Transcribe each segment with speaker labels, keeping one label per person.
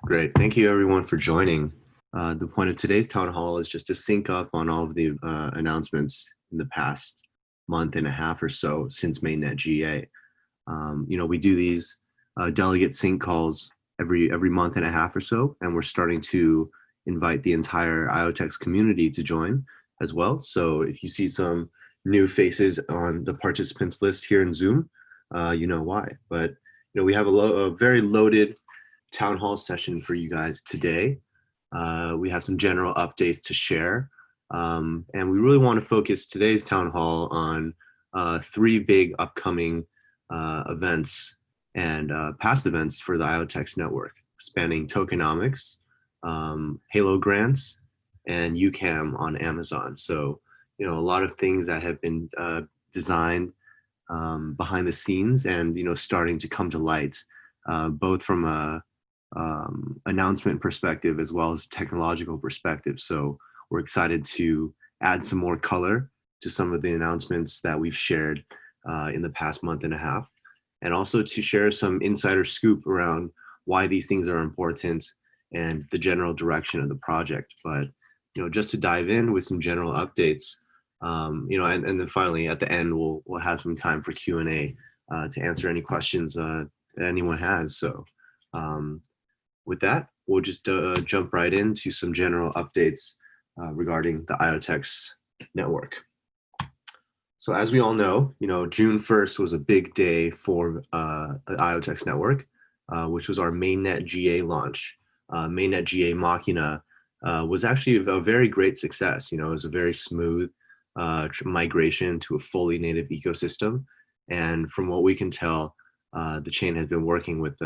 Speaker 1: Great. Thank you, everyone, for joining. The point of today's town hall is just to sync up on all of the announcements in the past month and a half or so since Mainnet GA. We do these delegate sync calls every month and a half or so, and we're starting to invite the entire IoTeX community to join as well. So if you see some new faces on the participants list here in Zoom, you know why. But we have a very loaded town hall session for you guys today. We have some general updates to share. And we really want to focus today's town hall on three big upcoming events and past events for the IoTeX network, spanning tokenomics, Halo grants, and Ucam on Amazon. So, a lot of things that have been designed behind the scenes and, starting to come to light, both from a announcement perspective as well as technological perspective. So we're excited to add some more color to some of the announcements that we've shared in the past month and a half, and also to share some insider scoop around why these things are important and the general direction of the project. But just to dive in with some general updates, and then finally at the end we'll have some time for Q&A to answer any questions that anyone has. So with that, we'll just jump right into some general updates regarding the IoTeX network. So as we all know, June 1st was a big day for the IoTeX network, which was our Mainnet GA launch. Mainnet GA Machina was actually a very great success. It was a very smooth migration to a fully native ecosystem. And from what we can tell, the chain has been working with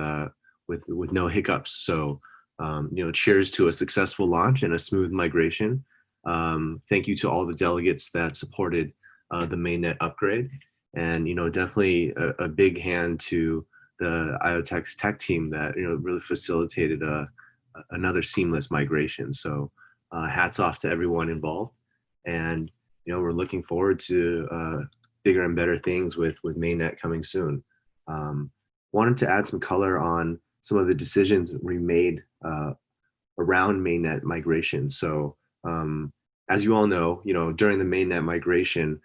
Speaker 1: no hiccups. So, cheers to a successful launch and a smooth migration. Thank you to all the delegates that supported the mainnet upgrade. And, definitely a big hand to the IoTeX tech team that, really facilitated another seamless migration. So hats off to everyone involved. And, we're looking forward to bigger and better things with mainnet coming soon. Wanted to add some color on some of the decisions we made around mainnet migration. So as you all know, during the mainnet migration,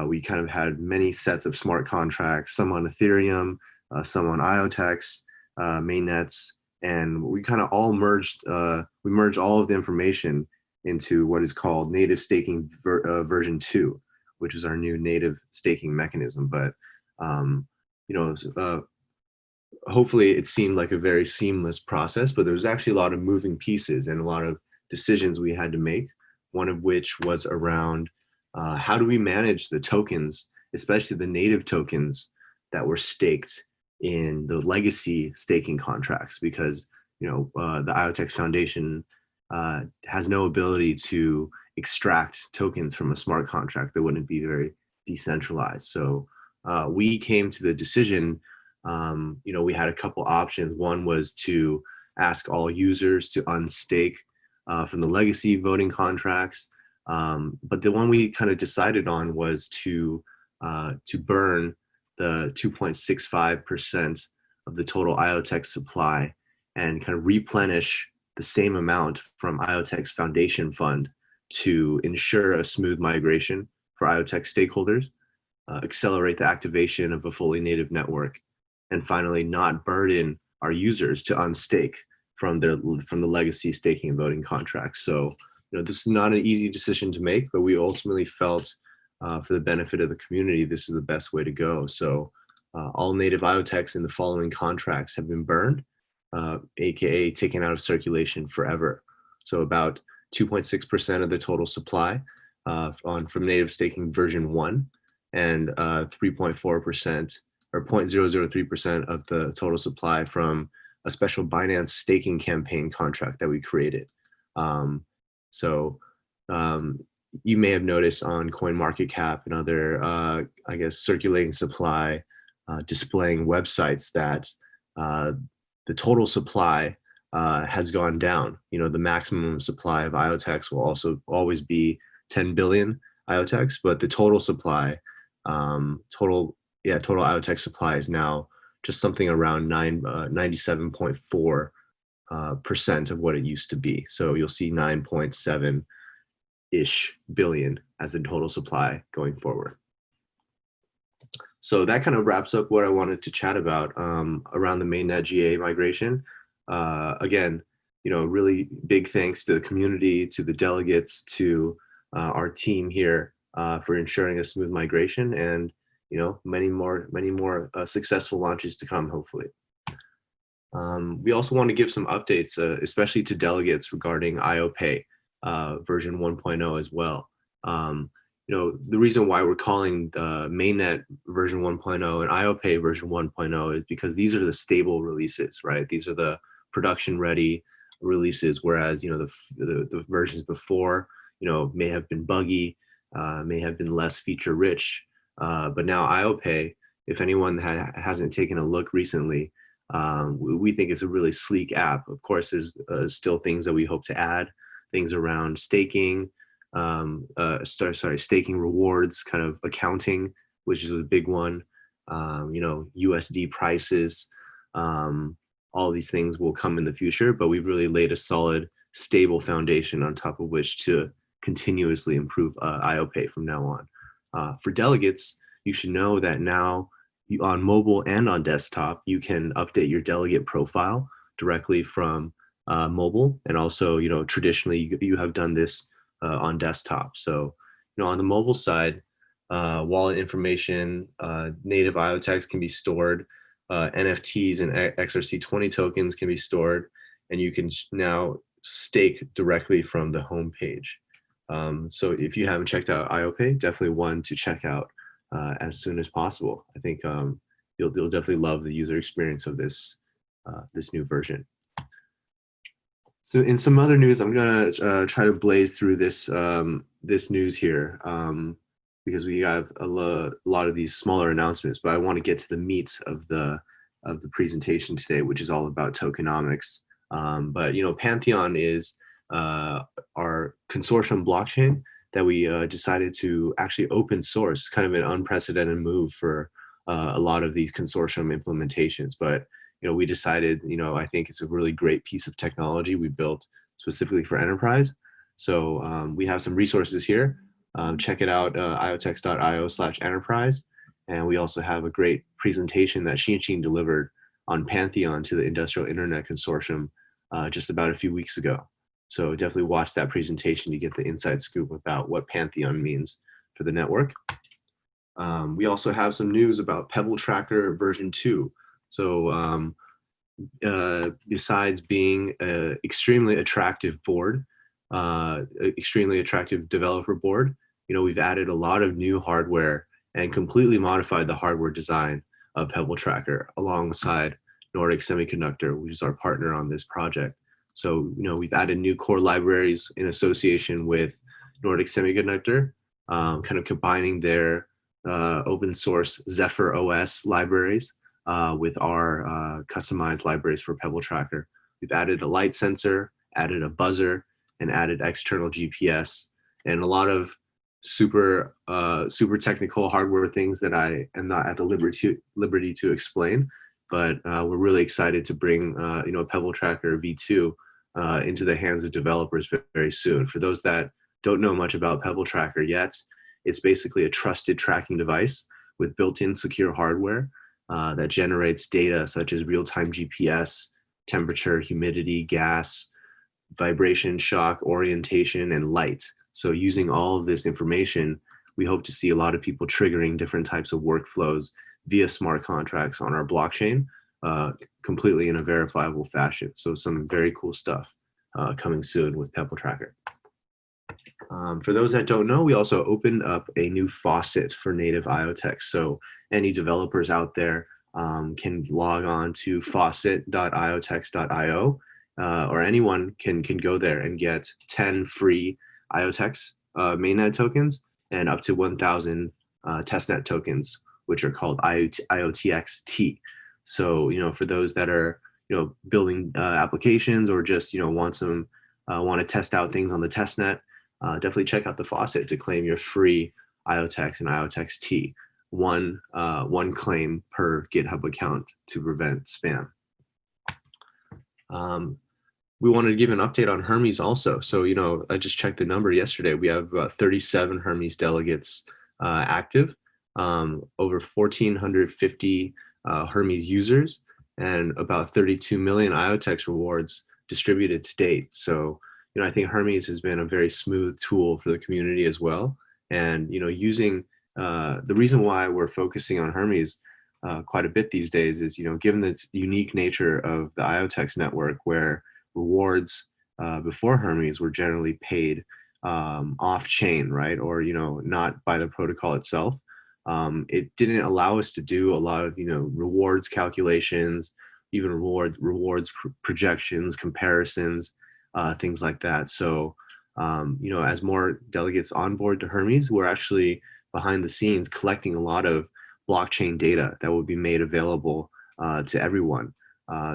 Speaker 1: we kind of had many sets of smart contracts, some on Ethereum, some on IoTeX, mainnets, and we kind of all merged, we merged all of the information into what is called native staking version 2, which is our new native staking mechanism. But, hopefully it seemed like a very seamless process, but there was actually a lot of moving pieces and a lot of decisions we had to make, one of which was around how do we manage the tokens, especially the native tokens that were staked in the legacy staking contracts, because the IoTeX Foundation has no ability to extract tokens from a smart contract that wouldn't be very decentralized. So we came to the decision, we had a couple options. One was to ask all users to unstake from the legacy voting contracts. But the one we kind of decided on was to burn the 2.65% of the total IoTeX supply and kind of replenish the same amount from IoTeX Foundation Fund to ensure a smooth migration for IoTeX stakeholders, accelerate the activation of a fully native network, and finally not burden our users to unstake from the legacy staking and voting contracts. So this is not an easy decision to make, but we ultimately felt for the benefit of the community, this is the best way to go. So all native IoTeX in the following contracts have been burned, aka taken out of circulation forever. So about 2.6% of the total supply from native staking version 1, and 3.4% or 0.003% of the total supply from a special Binance staking campaign contract that we created. So you may have noticed on CoinMarketCap and other, circulating supply displaying websites that the total supply has gone down. The maximum supply of IoTeX will also always be 10 billion IoTeX, but the total supply, total IoTeX supply is now just something around 97.4 percent of what it used to be. So you'll see 9.7-ish billion as the total supply going forward. So that kind of wraps up what I wanted to chat about around the mainnet GA migration. Again, really big thanks to the community, to the delegates, to our team here for ensuring a smooth migration, and many more successful launches to come, hopefully. We also want to give some updates, especially to delegates, regarding IOPay version 1.0 as well. The reason why we're calling Mainnet version 1.0 and IOPay version 1.0 is because these are the stable releases, right? These are the production ready releases, whereas the versions before may have been buggy, may have been less feature rich, but now IOPay, if anyone hasn't taken a look recently, we think it's a really sleek app. Of course, there's still things that we hope to add, things around staking, staking rewards, kind of accounting, which is a big one. USD prices, all these things will come in the future, but we've really laid a solid, stable foundation on top of which to continuously improve IOPay from now on. For delegates, you should know that now on mobile and on desktop, you can update your delegate profile directly from mobile, and also traditionally you have done this on desktop. So on the mobile side, wallet information, native IoTeX can be stored, NFTs and XRC20 tokens can be stored, and you can now stake directly from the home page. So if you haven't checked out IOPay, definitely one to check out as soon as possible. I think you'll definitely love the user experience of this new version. So in some other news, I'm gonna try to blaze through this news here because we have a lot of these smaller announcements, but I want to get to the meat of the presentation today, which is all about tokenomics. But Pantheon is our consortium blockchain that we decided to actually open source. It's kind of an unprecedented move for a lot of these consortium implementations, but we decided, I think it's a really great piece of technology we built specifically for enterprise. So we have some resources here. Check it out, iotex.io/enterprise. And we also have a great presentation that Xin delivered on Pantheon to the Industrial Internet Consortium just about a few weeks ago. So definitely watch that presentation to get the inside scoop about what Pantheon means for the network. We also have some news about Pebble Tracker version 2. So besides being an extremely attractive board, extremely attractive developer board, we've added a lot of new hardware and completely modified the hardware design of Pebble Tracker alongside Nordic Semiconductor, which is our partner on this project. So, we've added new core libraries in association with Nordic Semiconductor, kind of combining their open source Zephyr OS libraries with our customized libraries for Pebble Tracker. We've added a light sensor, added a buzzer, and added external GPS, and a lot of super technical hardware things that I am not at the liberty to explain. But we're really excited to bring Pebble Tracker V2 into the hands of developers very soon. For those that don't know much about Pebble Tracker yet, it's basically a trusted tracking device with built-in secure hardware that generates data such as real-time GPS, temperature, humidity, gas, vibration, shock, orientation, and light. So using all of this information, we hope to see a lot of people triggering different types of workflows via smart contracts on our blockchain, completely in a verifiable fashion. So some very cool stuff coming soon with Pebble Tracker. For those that don't know, we also opened up a new faucet for native IoTeX. So any developers out there can log on to faucet.iotex.io, or anyone can go there and get 10 free IoTeX mainnet tokens and up to 1,000 testnet tokens, which are called IoTeX-T. So, for those that are, building applications or just, want to test out things on the testnet, definitely check out the faucet to claim your free IoTeX and IoTeX-T. One claim per GitHub account to prevent spam. we wanted to give an update on Hermes also. So, I just checked the number yesterday. We have about 37 Hermes delegates active, over 1,450 Hermes users, and about 32 million IoTeX rewards distributed to date. So, I think Hermes has been a very smooth tool for the community as well. And, using the reason why we're focusing on Hermes quite a bit these days is, given the unique nature of the IoTeX network, where rewards before Hermes were generally paid off chain, right? Or, not by the protocol itself. It didn't allow us to do a lot of, rewards calculations, even rewards projections, comparisons, things like that. So, as more delegates onboard to Hermes, we're actually behind the scenes collecting a lot of blockchain data that will be made available to everyone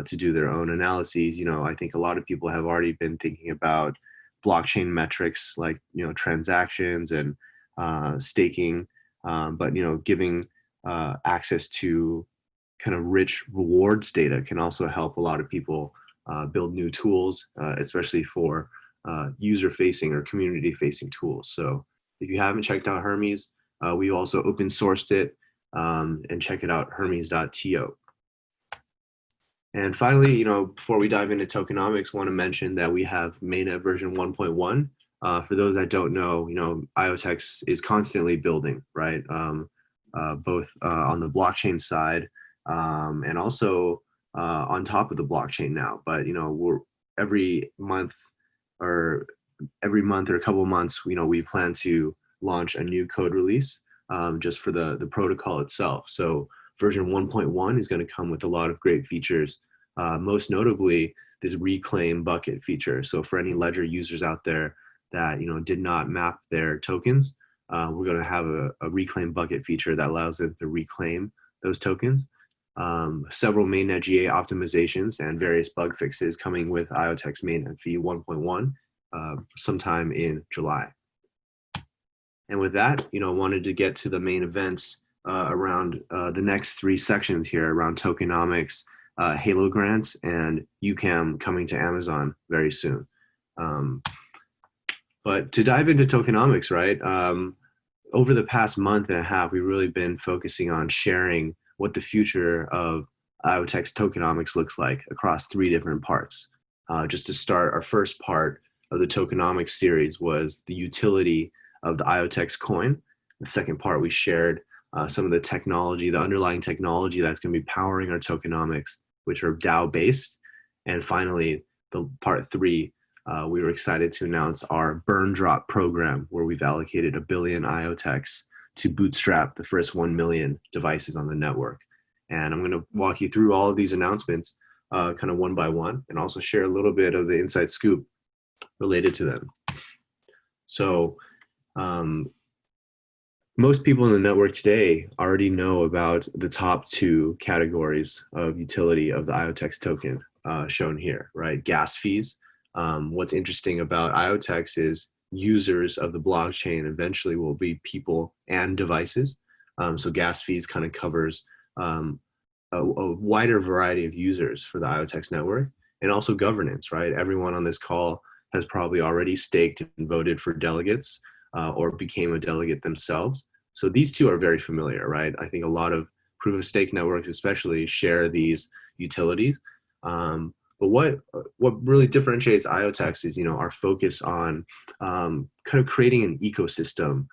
Speaker 1: to do their own analyses. I think a lot of people have already been thinking about blockchain metrics like, transactions and staking, but, giving access to kind of rich rewards data can also help a lot of people build new tools, especially for user-facing or community-facing tools. So if you haven't checked out Hermes, we also open sourced it, and check it out, hermes.to. And finally, before we dive into tokenomics, want to mention that we have Mainnet version 1.1. For those that don't know, IoTeX is constantly building, right? Both on the blockchain side, and also on top of the blockchain now. But we're every month or a couple of months, we plan to launch a new code release, just for the protocol itself. So version 1.1 is going to come with a lot of great features, most notably this reclaim bucket feature. So for any Ledger users out there that did not map their tokens, we're going to have a reclaim bucket feature that allows them to reclaim those tokens. Several mainnet GA optimizations and various bug fixes coming with IoTeX mainnet v 1.1 sometime in July. And with that, wanted to get to the main events around the next three sections here around tokenomics, Halo grants, and Ucam coming to Amazon very soon. But to dive into tokenomics, right? Over the past month and a half, we've really been focusing on sharing what the future of IoTeX tokenomics looks like across three different parts. Just to start, our first part of the tokenomics series was the utility of the IoTeX coin. The second part, we shared some of the technology, the underlying technology that's going to be powering our tokenomics, which are DAO-based. And finally, the part three, we were excited to announce our burn drop program, where we've allocated 1 billion IoTeX to bootstrap the first 1 million devices on the network. And I'm going to walk you through all of these announcements kind of one by one, and also share a little bit of the inside scoop related to them. So most people in the network today already know about the top two categories of utility of the IoTeX token shown here, right? Gas fees. What's interesting about IoTeX is users of the blockchain eventually will be people and devices. So gas fees kind of covers a wider variety of users for the IoTeX network, and also governance, right? Everyone on this call has probably already staked and voted for delegates or became a delegate themselves. So these two are very familiar, right? I think a lot of proof of stake networks especially share these utilities. But what really differentiates IoTeX is, our focus on kind of creating an ecosystem,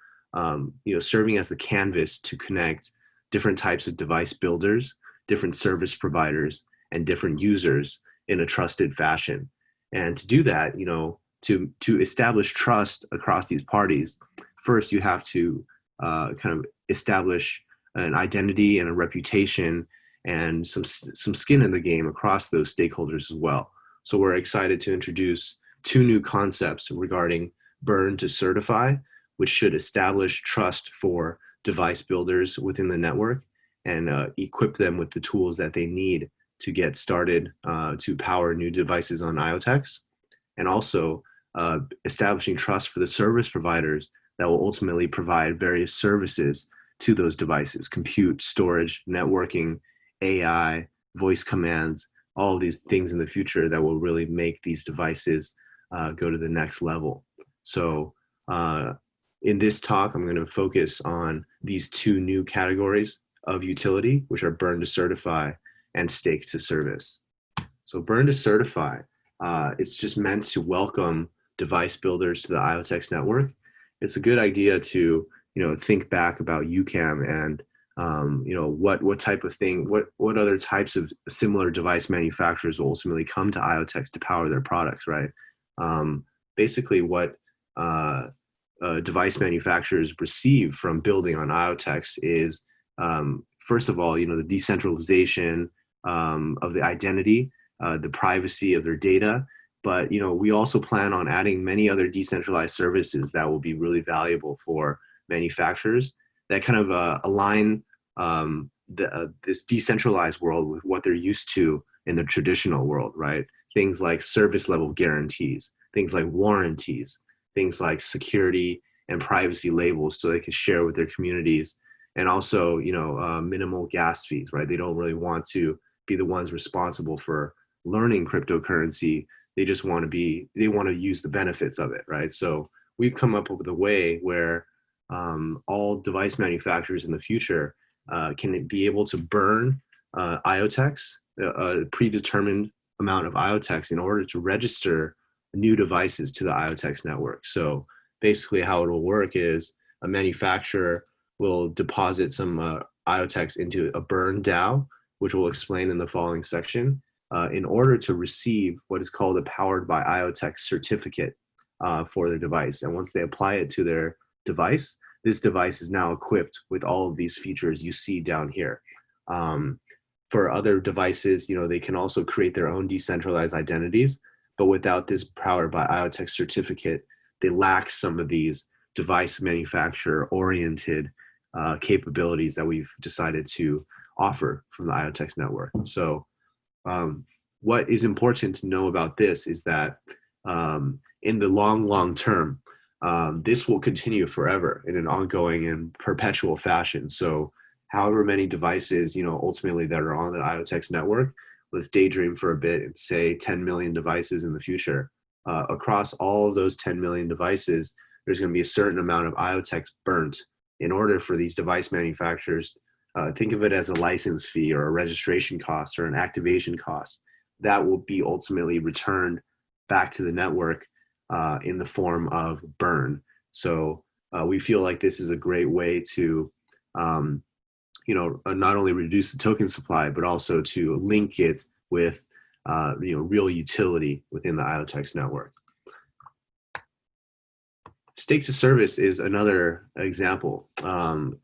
Speaker 1: serving as the canvas to connect different types of device builders, different service providers, and different users in a trusted fashion. And to do that, to establish trust across these parties, first you have to kind of establish an identity and a reputation and some skin in the game across those stakeholders as well. So we're excited to introduce two new concepts regarding burn to certify, which should establish trust for device builders within the network and equip them with the tools that they need to get started to power new devices on IoTeX, and also establishing trust for the service providers that will ultimately provide various services to those devices: compute, storage, networking, AI, voice commands, all of these things in the future that will really make these devices go to the next level. So in this talk, I'm going to focus on these two new categories of utility, which are burn to certify and stake to service. So burn to certify, it's just meant to welcome device builders to the IoTeX network. It's a good idea to think back about Ucam and what type of thing, what other types of similar device manufacturers will ultimately come to IoTeX to power their products, right? Basically, what device manufacturers receive from building on IoTeX is, first of all, the decentralization of the identity, the privacy of their data. But we also plan on adding many other decentralized services that will be really valuable for manufacturers that kind of align this decentralized world with what they're used to in the traditional world, right? Things like service level guarantees, things like warranties, things like security and privacy labels so they can share with their communities, and also minimal gas fees, right? They don't really want to be the ones responsible for learning cryptocurrency. They just want to use the benefits of it, right? So we've come up with a way where all device manufacturers in the future can be able to burn IoTeX, a predetermined amount of IoTeX, in order to register new devices to the IoTeX network. So basically how it will work is a manufacturer will deposit some IoTeX into a burn DAO, which we'll explain in the following section, in order to receive what is called a powered by IoTeX certificate for their device. And once they apply it to their device, this device is now equipped with all of these features you see down here. For other devices, they can also create their own decentralized identities, but without this powered by IoTeX certificate, they lack some of these device manufacturer-oriented capabilities that we've decided to offer from the IoTeX network. So what is important to know about this is that in the long term, this will continue forever in an ongoing and perpetual fashion. So however many devices, ultimately that are on the IoTeX network, let's daydream for a bit and say 10 million devices in the future. Across all of those 10 million devices, there's going to be a certain amount of IoTeX burnt in order for these device manufacturers, think of it as a license fee or a registration cost or an activation cost, that will be ultimately returned back to the network in the form of burn. So we feel like this is a great way to not only reduce the token supply, but also to link it with real utility within the IoTeX network. Stake to service is another example of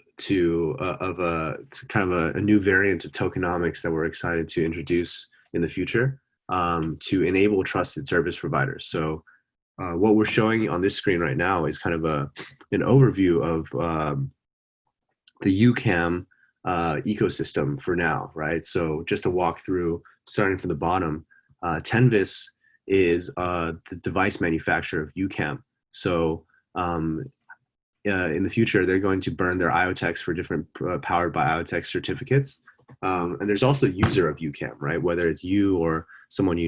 Speaker 1: kind of a new variant of tokenomics that we're excited to introduce in the future to enable trusted service providers. So what we're showing on this screen right now is kind of an overview of the Ucam ecosystem for now, right? So just to walk through, starting from the bottom, Tenvis is the device manufacturer of Ucam. So in the future, they're going to burn their IoTeX for different powered by IoTeX certificates. And there's also user of Ucam, right? Whether it's you or someone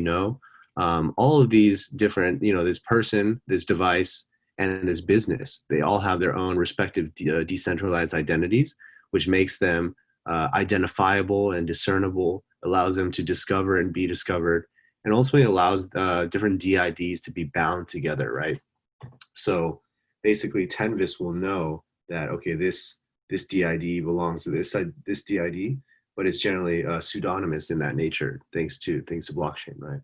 Speaker 1: all of these different, this person, this device, and this business, they all have their own respective decentralized identities, which makes them identifiable and discernible, allows them to discover and be discovered, and ultimately allows different DIDs to be bound together, right? So basically, Tenvis will know that, okay, this DID belongs to this DID, but it's generally pseudonymous in that nature, thanks to blockchain, right?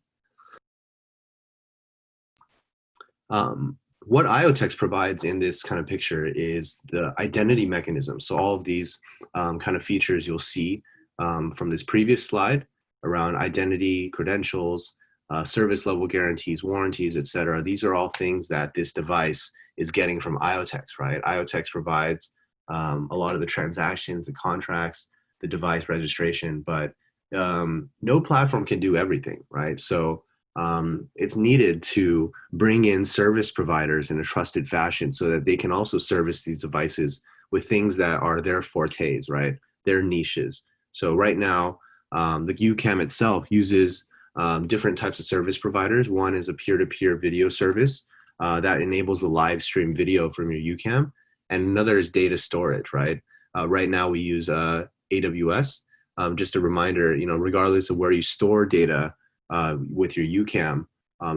Speaker 1: What IoTeX provides in this kind of picture is the identity mechanism. So all of these kind of features you'll see from this previous slide around identity, credentials, service level guarantees, warranties, et cetera. These are all things that this device is getting from IoTeX, right? IoTeX provides a lot of the transactions, the contracts, the device registration, but no platform can do everything, right? So it's needed to bring in service providers in a trusted fashion so that they can also service these devices with things that are their fortes, right? Their niches. So right now, the Ucam itself uses different types of service providers. One is a peer-to-peer video service that enables the live stream video from your Ucam, and another is data storage, right? Right now we use AWS. Just a reminder, regardless of where you store data with your Ucam,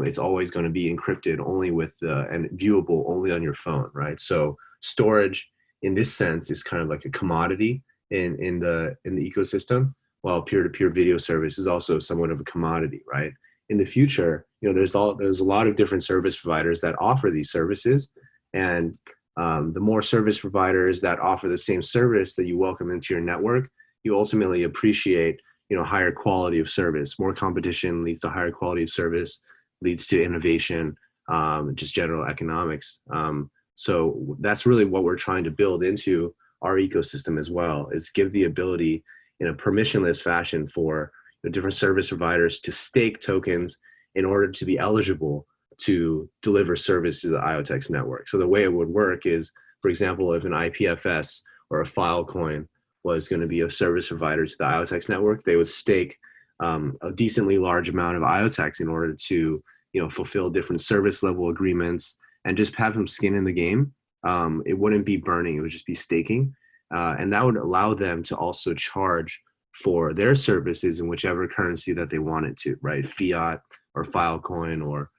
Speaker 1: it's always going to be encrypted only with and viewable only on your phone, right? So storage, in this sense, is kind of like a commodity in the ecosystem, while peer-to-peer video service is also somewhat of a commodity, right? In the future, there's a lot of different service providers that offer these services, and the more service providers that offer the same service that you welcome into your network, you ultimately appreciate higher quality of service. More competition leads to higher quality of service, leads to innovation, just general economics. So that's really what we're trying to build into our ecosystem as well, is give the ability in a permissionless fashion for different service providers to stake tokens in order to be eligible to deliver service to the IoTeX network. So the way it would work is, for example, if an IPFS or a Filecoin was going to be a service provider to the IoTeX network, they would stake a decently large amount of IoTeX in order to fulfill different service level agreements and just have some skin in the game. It wouldn't be burning, it would just be staking. And that would allow them to also charge for their services in whichever currency that they wanted to, right? Fiat or Filecoin or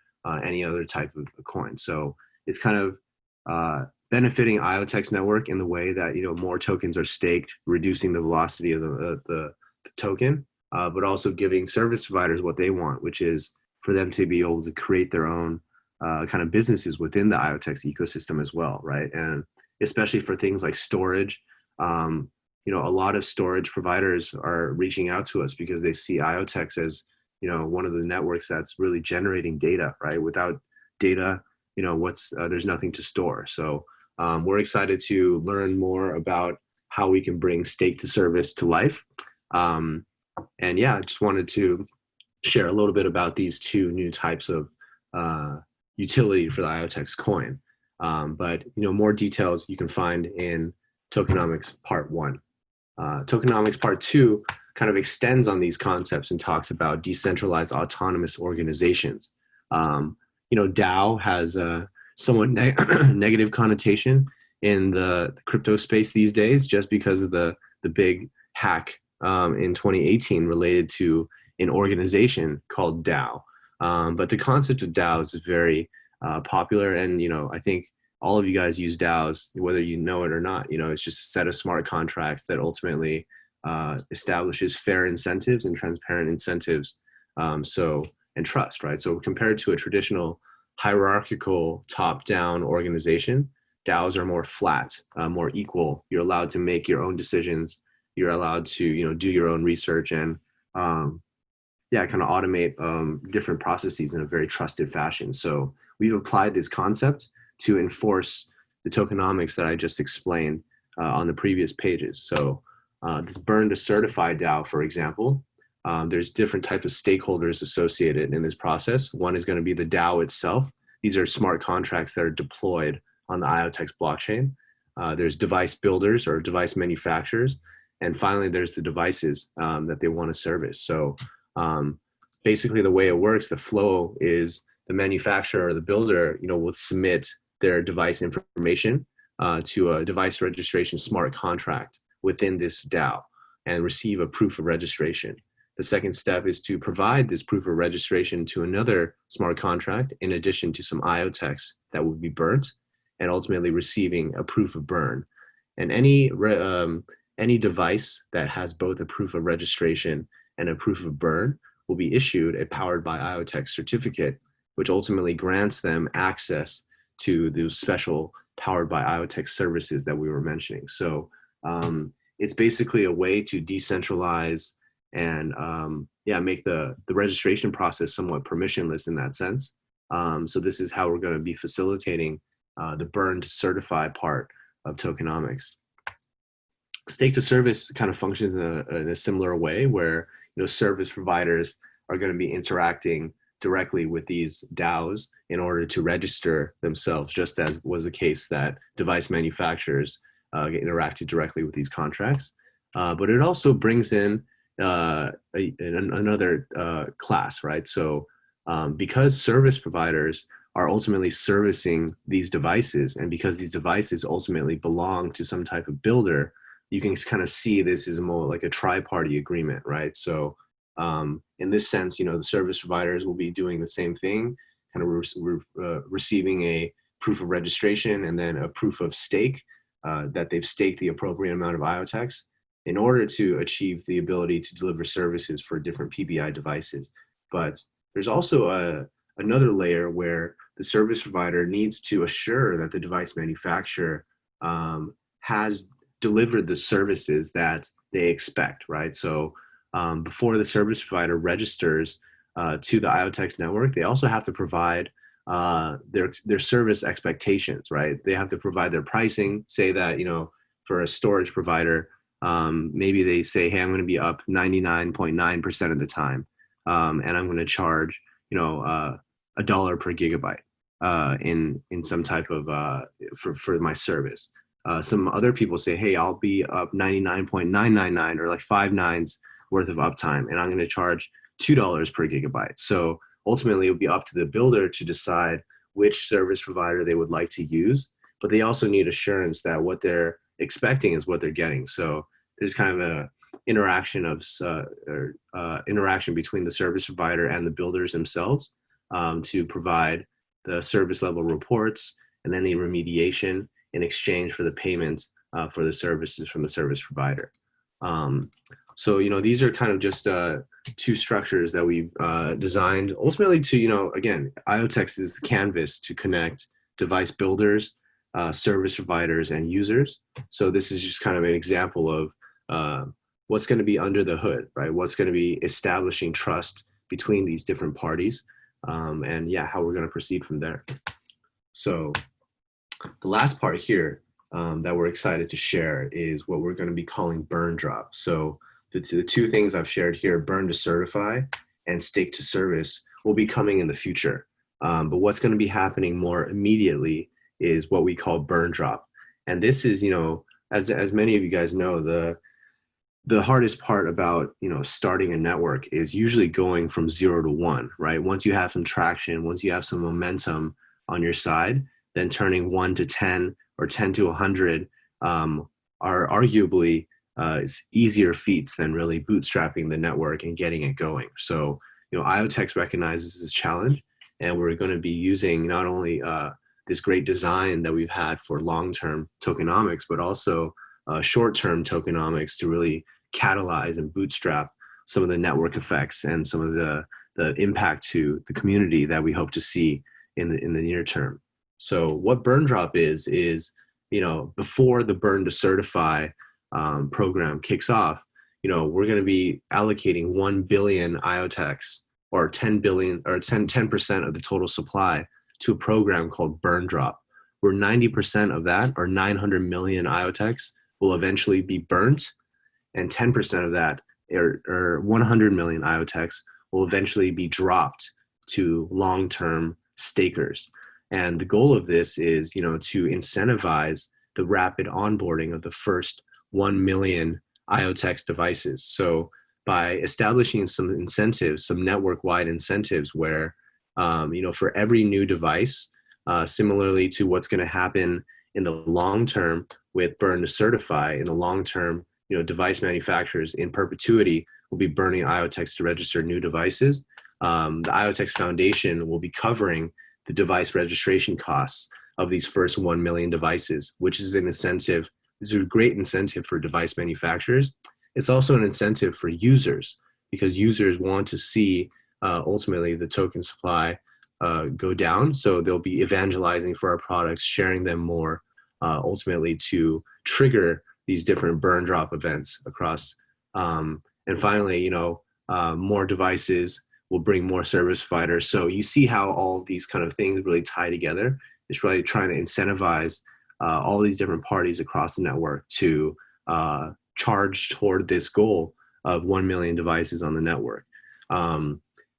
Speaker 1: any other type of coin. So it's kind of benefiting IoTeX network in the way that more tokens are staked, reducing the velocity of the token, but also giving service providers what they want, which is for them to be able to create their own kind of businesses within the IoTeX ecosystem as well, right? And especially for things like storage, a lot of storage providers are reaching out to us because they see IoTeX as one of the networks that's really generating data, right? Without data, there's nothing to store. So we're excited to learn more about how we can bring stake to service to life. And yeah, I just wanted to share a little bit about these two new types of utility for the IoTeX coin. But more details you can find in Tokenomics Part 1. Tokenomics Part 2 kind of extends on these concepts and talks about decentralized autonomous organizations. DAO has a somewhat negative connotation in the crypto space these days, just because of the big hack in 2018 related to an organization called DAO. But the concept of DAOs is very popular, and I think all of you guys use DAOs, whether you know it or not. It's just a set of smart contracts that ultimately establishes fair incentives and transparent incentives, and trust, right? So compared to a traditional hierarchical top-down organization, DAOs are more flat, more equal. You're allowed to make your own decisions. You're allowed to do your own research and kind of automate different processes in a very trusted fashion. So we've applied this concept to enforce the tokenomics that I just explained on the previous pages. So this burn to certify DAO, for example, there's different types of stakeholders associated in this process. One is going to be the DAO itself. These are smart contracts that are deployed on the IoTeX blockchain. There's device builders or device manufacturers. And finally, there's the devices that they want to service. So basically the way it works, the flow is the manufacturer or the builder, will submit their device information to a device registration smart contract within this DAO and receive a proof of registration. The second step is to provide this proof of registration to another smart contract in addition to some IoTeX that would be burnt, and ultimately receiving a proof of burn. And any device that has both a proof of registration and a proof of burn will be issued a powered by IoTeX certificate, which ultimately grants them access to those special powered by IoTeX services that we were mentioning. So it's basically a way to decentralize and make the registration process somewhat permissionless in that sense. So this is how we're going to be facilitating the burn to certify part of tokenomics. Stake to service kind of functions in a similar way, where service providers are going to be interacting directly with these DAOs in order to register themselves, just as was the case that device manufacturers interacted directly with these contracts. But it also brings in another class, right? So because service providers are ultimately servicing these devices, and because these devices ultimately belong to some type of builder, you can kind of see this is more like a tri-party agreement, right? So in this sense, the service providers will be doing the same thing, kind of receiving a proof of registration and then a proof of stake that they've staked the appropriate amount of IoTeX in order to achieve the ability to deliver services for different PBI devices. But there's also another layer where the service provider needs to assure that the device manufacturer has delivered the services that they expect, right? So before the service provider registers to the IoTeX network, they also have to provide their service expectations, right? They have to provide their pricing, say that, for a storage provider, maybe they say, hey, I'm going to be up 99.9% of the time. And I'm going to charge, a dollar per gigabyte in some type of, for my service. Some other people say, hey, I'll be up 99.999 or like 5 nines worth of uptime, and I'm going to charge $2 per gigabyte. So ultimately, it would be up to the builder to decide which service provider they would like to use, but they also need assurance that what they're expecting is what they're getting. So there's kind of a interaction interaction between the service provider and the builders themselves to provide the service level reports and any remediation in exchange for the payment for the services from the service provider. So, these are kind of just two structures that we've designed ultimately to, again, IoTeX is the canvas to connect device builders, service providers, and users. So this is just kind of an example of what's going to be under the hood, right? What's going to be establishing trust between these different parties, and how we're going to proceed from there. So the last part here that we're excited to share is what we're going to be calling burn drop. So the two things I've shared here, burn to certify and stake to service, will be coming in the future. But what's going to be happening more immediately is what we call burn drop. And this is, as many of you guys know, the hardest part about, starting a network is usually going from 0 to 1, right? Once you have some traction, once you have some momentum on your side, then turning 1 to 10 or 10 to 100 are arguably it's easier feats than really bootstrapping the network and getting it going. So, IoTeX recognizes this challenge, and we're going to be using not only this great design that we've had for long-term tokenomics, but also short-term tokenomics to really catalyze and bootstrap some of the network effects and some of the impact to the community that we hope to see in the near term. So what burn drop is, before the burn to certify program kicks off, we're going to be allocating 1 billion IoTeX or 10 billion or 10% of the total supply to a program called burn drop, where 90% of that, or 900 million IoTeX, will eventually be burnt, and 10% of that, or 100 million IoTeX, will eventually be dropped to long-term stakers. And the goal of this is, to incentivize the rapid onboarding of the first 1 million IoTeX devices. So by establishing some incentives, some network-wide incentives where, for every new device, similarly to what's going to happen in the long term with burn to certify, in the long term, device manufacturers in perpetuity will be burning IoTeX to register new devices. The IoTeX Foundation will be covering the device registration costs of these first 1 million devices, which is an incentive. This is a great incentive for device manufacturers. It's also an incentive for users, because users want to see ultimately the token supply go down. So they'll be evangelizing for our products, sharing them more, ultimately to trigger these different burn drop events across. And finally, more devices will bring more service providers. So you see how all of these kind of things really tie together. It's really trying to incentivize all these different parties across the network to charge toward this goal of 1 million devices on the network.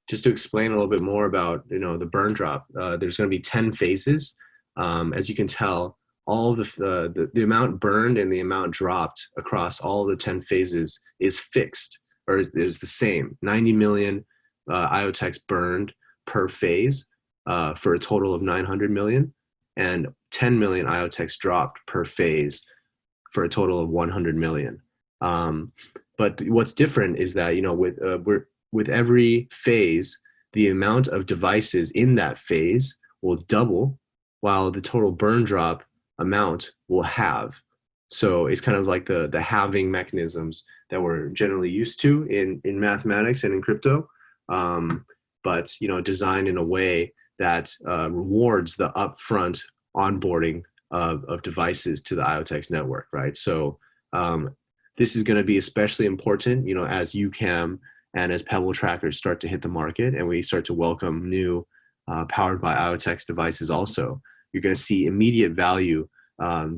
Speaker 1: Just to explain a little bit more about the burn drop, there's going to be 10 phases. As you can tell, all the amount burned and the amount dropped across all the 10 phases is fixed. or is the same, 90 million IoTeX burned per phase for a total of 900 million, and 10 million IoTeX dropped per phase for a total of 100 million. But what's different is that, with every phase, the amount of devices in that phase will double, while the total burn drop amount will halve. So it's kind of like the halving mechanisms that we're generally used to in mathematics and in crypto, but designed in a way that rewards the upfront onboarding of devices to the IoTeX network, right? So this is going to be especially important, as Ucam and as Pebble trackers start to hit the market and we start to welcome new powered by IoTeX devices also. You're going to see immediate value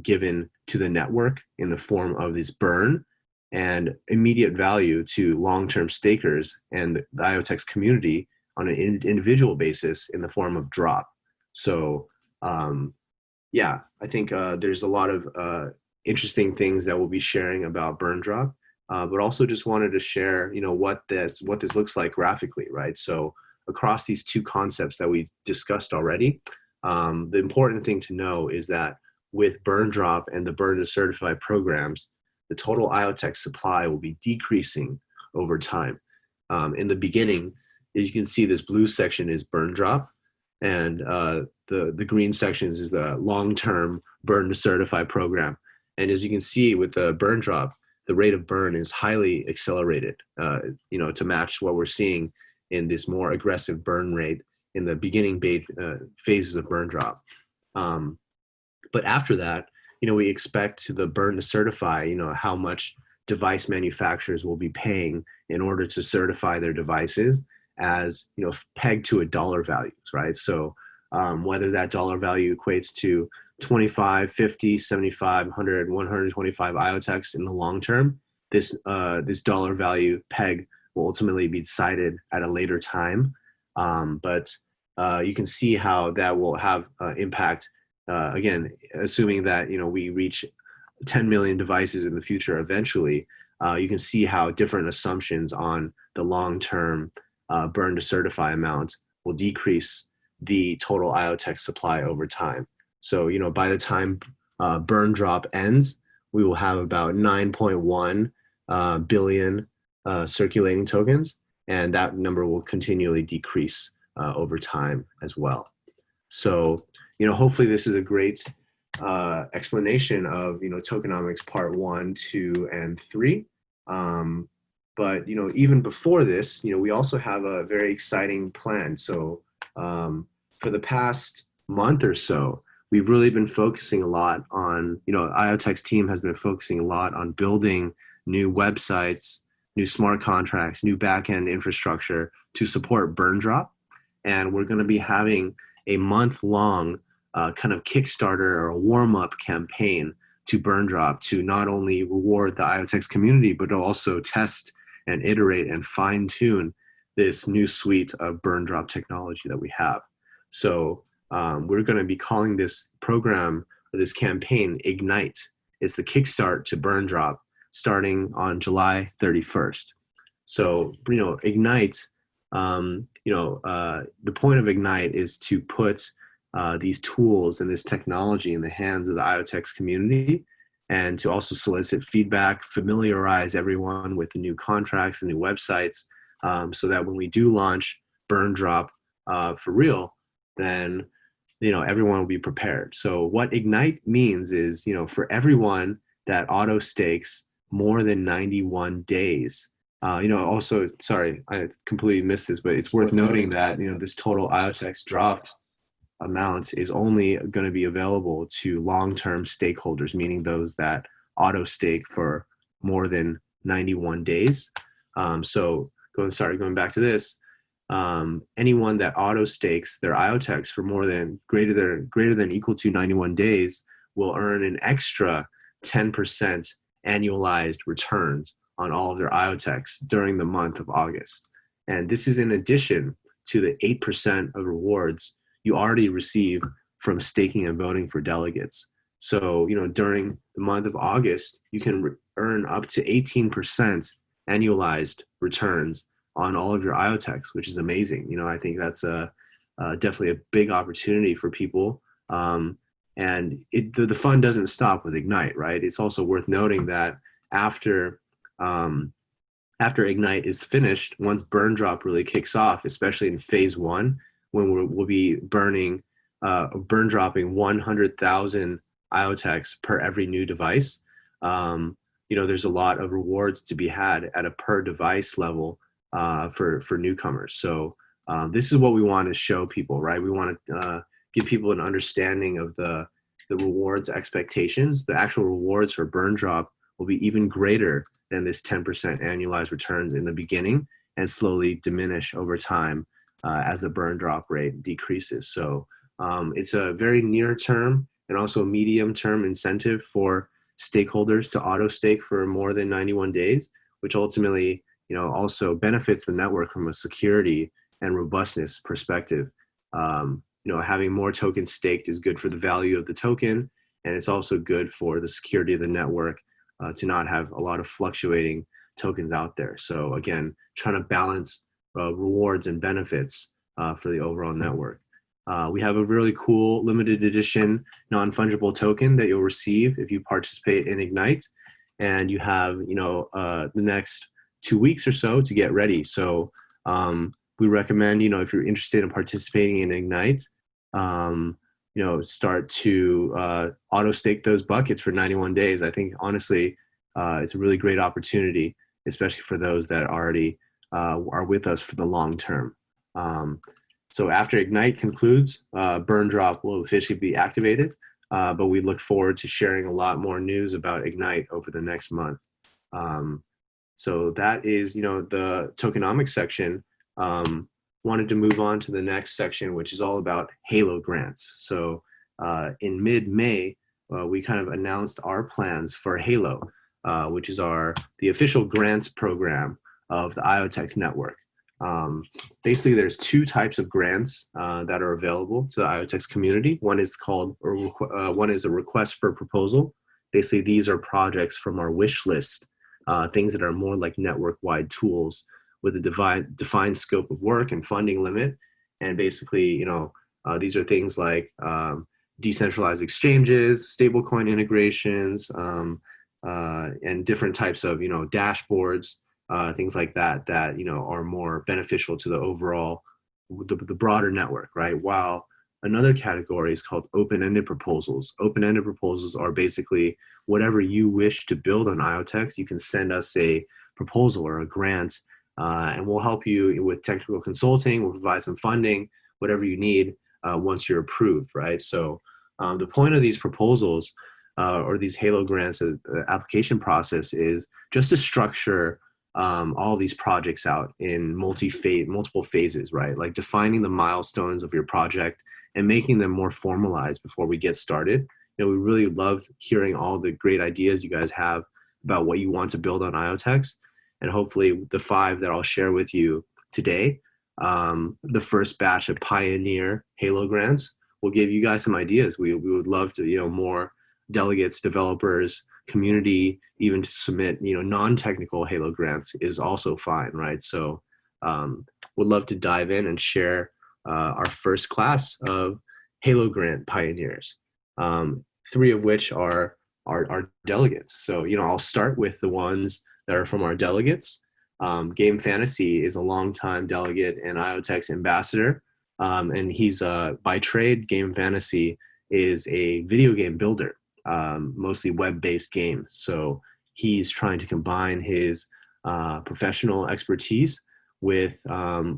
Speaker 1: given to the network in the form of this burn, and immediate value to long-term stakers and the IoTeX community on an individual basis in the form of drop. So yeah, I think there's a lot of interesting things that we'll be sharing about burn drop, but also just wanted to share, what this looks like graphically, right? So across these two concepts that we've discussed already, the important thing to know is that with burn drop and the burn to certify programs, the total IoTeX supply will be decreasing over time. In the beginning, as you can see, this blue section is burn drop, and the green sections is the long-term burn to certify program. And as you can see with the burn drop, the rate of burn is highly accelerated, to match what we're seeing in this more aggressive burn rate in the beginning phases of burn drop. But after that, we expect the burn to certify, how much device manufacturers will be paying in order to certify their devices as, pegged to a dollar values, right? So whether that dollar value equates to 25, 50, 75, 100, 125 IoTeX in the long term, this dollar value peg will ultimately be decided at a later time. But you can see how that will have impact, again, assuming that, we reach 10 million devices in the future eventually. You can see how different assumptions on the long-term burn to certify amount will decrease the total IoTeX supply over time. So, by the time burn drop ends, we will have about 9.1 billion circulating tokens, and that number will continually decrease over time as well. So, hopefully this is a great explanation of, tokenomics part 1, 2, and 3. But, even before this, we also have a very exciting plan. So for the past month or so, we've really been focusing a lot on, IoTeX team has been focusing a lot on building new websites, new smart contracts, new backend infrastructure to support burn drop. And we're going to be having a month-long kind of Kickstarter or a warm-up campaign to burn drop to not only reward the IoTeX community, but also test and iterate and fine-tune this new suite of burn drop technology that we have. So we're going to be calling this program, or this campaign, Ignite. It's the kickstart to burn drop starting on July 31st. So, Ignite, the point of Ignite is to put these tools and this technology in the hands of the IoTeX community, and to also solicit feedback, familiarize everyone with the new contracts and new websites, so that when we do launch burn drop for real, then everyone will be prepared. So what Ignite means is, for everyone that auto stakes more than 91 days. Also, sorry, I completely missed this, but it's worth noting that, this total IoTeX dropped amount is only going to be available to long-term stakeholders, meaning those that auto stake for more than 91 days. So going back to this, anyone that auto stakes their IoTeX for greater than equal to 91 days will earn an extra 10% annualized returns on all of their IoTeX during the month of August. And this is in addition to the 8% of rewards you already receive from staking and voting for delegates. So, during the month of August, you can earn up to 18% annualized returns on all of your IoTeX, which is amazing. I think that's definitely a big opportunity for people. And the fun doesn't stop with Ignite, right? It's also worth noting that after um, after Ignite is finished, once burn drop really kicks off, especially in phase one, when we'll be burn dropping 100,000 IoTeX per every new device. There's a lot of rewards to be had at a per device level for newcomers. So this is what we want to show people, right? We want to give people an understanding of the rewards expectations. The actual rewards for burn drop will be even greater than this 10% annualized returns in the beginning and slowly diminish over time as the burn drop rate decreases. So it's a very near term and also a medium term incentive for stakeholders to auto stake for more than 91 days, which ultimately also benefits the network from a security and robustness perspective. Having more tokens staked is good for the value of the token, and it's also good for the security of the network to not have a lot of fluctuating tokens out there. So again, trying to balance rewards and benefits for the overall network. We have a really cool limited edition non-fungible token that you'll receive if you participate in Ignite, and you have the next 2 weeks or so to get ready. So we recommend if you're interested in participating in Ignite, start to auto stake those buckets for 91 days. I think honestly, it's a really great opportunity, especially for those that already are with us for the long term. So after Ignite concludes, burn drop will officially be activated, but we look forward to sharing a lot more news about Ignite over the next month. So that is, the tokenomics section. Wanted to move on to the next section, which is all about Halo grants. So in mid-May, we kind of announced our plans for Halo, which is the official grants program of the IoTeX network. Basically, there's two types of grants that are available to the IoTeX community. One is a request for proposal. Basically, these are projects from our wish list, things that are more like network-wide tools with a defined scope of work and funding limit. And basically, these are things like decentralized exchanges, stablecoin integrations, and different types of, dashboards, things like that are more beneficial to the overall, the broader network, right? While another category is called open-ended proposals. Open-ended proposals are basically whatever you wish to build on IoTeX, you can send us a proposal or a grant, and we'll help you with technical consulting, we'll provide some funding, whatever you need once you're approved, right? So the point of these proposals or these Halo grants, the application process is just to structure all these projects out in multiple phases, right? Like defining the milestones of your project and making them more formalized before we get started. We really loved hearing all the great ideas you guys have about what you want to build on IoTeX. And hopefully the 5 that I'll share with you today, the first batch of Pioneer Halo grants, will give you guys some ideas. We would love to, more delegates, developers, community, even to submit, non-technical Halo grants is also fine, right? So would love to dive in and share our first class of Halo grant pioneers, 3 of which are our delegates. So, I'll start with the ones that are from our delegates. Game Fantasy is a longtime delegate and IoTeX ambassador. And he's by trade, Game Fantasy is a video game builder, mostly web-based games. So he's trying to combine his professional expertise with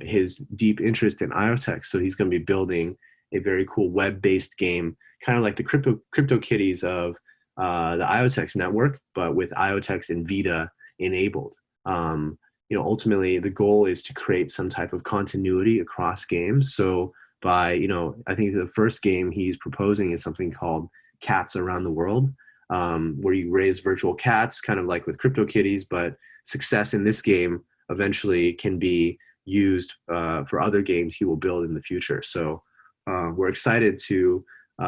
Speaker 1: his deep interest in IoTeX. So he's going to be building a very cool web-based game, kind of like the CryptoKitties of the IoTeX network, but with IoTeX and Vita enabled. Ultimately, the goal is to create some type of continuity across games. So by, I think the first game he's proposing is something called Cats Around the World, where you raise virtual cats, kind of like with CryptoKitties, but success in this game eventually can be used for other games he will build in the future. So we're excited to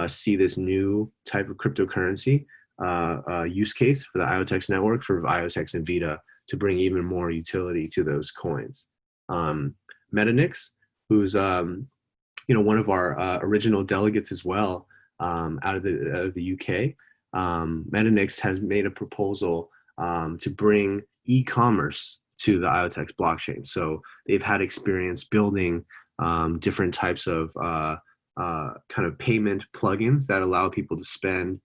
Speaker 1: see this new type of cryptocurrency use case for the IoTeX network for IoTeX and Vita to bring even more utility to those coins. Metanix, who's one of our original delegates as well, out of the UK. Metanix has made a proposal to bring e-commerce to the IoTeX blockchain. So they've had experience building different types of kind of payment plugins that allow people to spend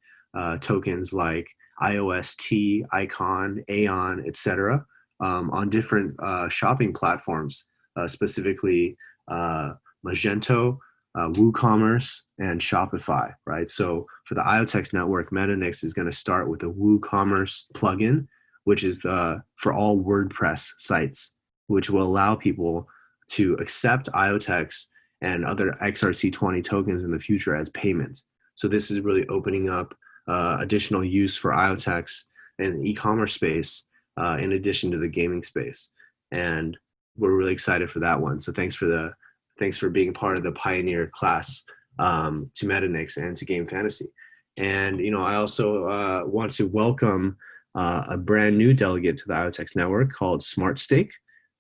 Speaker 1: tokens like IOST, Icon, Aeon, etc., on different shopping platforms, specifically Magento, WooCommerce, and Shopify, right? So for the IoTeX network, Metanix is going to start with a WooCommerce plugin, which is for all WordPress sites, which will allow people to accept IoTeX and other XRC20 tokens in the future as payment. So this is really opening up additional use for IoTeX in the e-commerce space, in addition to the gaming space. And we're really excited for that one. So thanks for being part of the pioneer class to Metanix and to Game Fantasy. And I also want to welcome a brand new delegate to the IoTeX network called SmartStake.